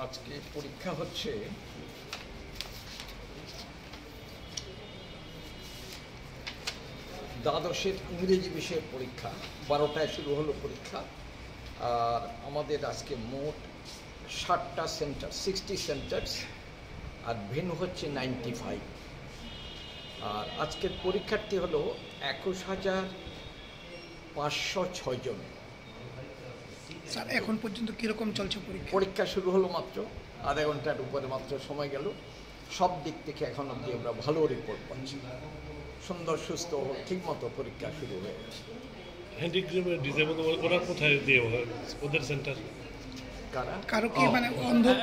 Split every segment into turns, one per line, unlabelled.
আজকে পরীক্ষা হচ্ছে দ্বাদশের ইংরেজি বিষয়ের পরীক্ষা। 12টায় শুরু হলো পরীক্ষা। আর আমাদের আজকে মোট 60টা সেন্টার, 60 সেন্টার্স, আর ভেন্যু হচ্ছে 95। আর আজকের পরীক্ষার্থী হলো 21,506 জন।
স্যার এখন পর্যন্ত কীরকম চলছে পরীক্ষা?
পরীক্ষা শুরু হলো মাত্র আধা ঘন্টার উপরে মাত্র সময় গেল। সব দিক থেকে এখন অবধি আমরা ভালো রিপোর্ট পাচ্ছি। সুন্দর সুস্থ ঠিকমতো পরীক্ষা শুরু হয়ে গেছে।
হ্যান্ডিক্যাপ ডিসেবল ওরা কোথায় দিয়ে ওদের সেন্টার?
কারো কি মানে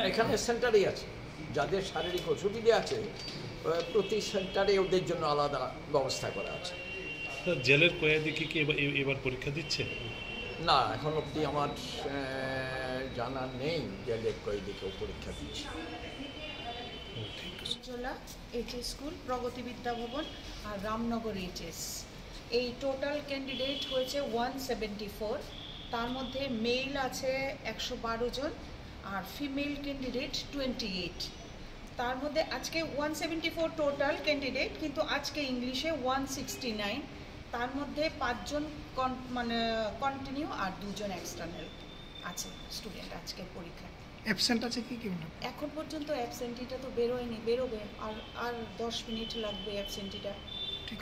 এখানে সেন্টারেই আছে। যাদের শারীরিক অসুবিধা আছে প্রতি সেন্টারে ওদের জন্য আলাদা ব্যবস্থা করা আছে।
জেলের কয়েদি কি এবার পরীক্ষা দিচ্ছে?
না, এখন অবধি আমার জানা নেই জেলের কয়েদি কেউ পরীক্ষা দিচ্ছে।
এইচএস স্কুল, প্রগতি বিদ্যা ভবন আর রামনগর এইচএস, এই টোটাল ক্যান্ডিডেট হয়েছে 174। তার মধ্যে মেল আছে 112 জন আর ফিমেল ক্যান্ডিডেট 28। তার মধ্যে আজকে 174 টোটাল ক্যান্ডিডেট, কিন্তু আজকে ইংলিশে 169। তার মধ্যে 5 জন মানে কন্টিনিউ আর 2 জন এক্সটার্নাল আছে স্টুডেন্ট আজকের পরীক্ষায়।
অ্যাবসেন্ট আছে কি কেউ?
এখন পর্যন্ত অ্যাবসেন্টিটা তো বেরোয়নি, বেরোবে আর 10 মিনিট লাগবে অ্যাবসেন্টিটা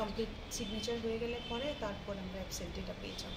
কমপ্লিট সিগনেচার হয়ে গেলে পরে, তারপর আমরা অ্যাবসেন্টিটা পেয়ে যাব।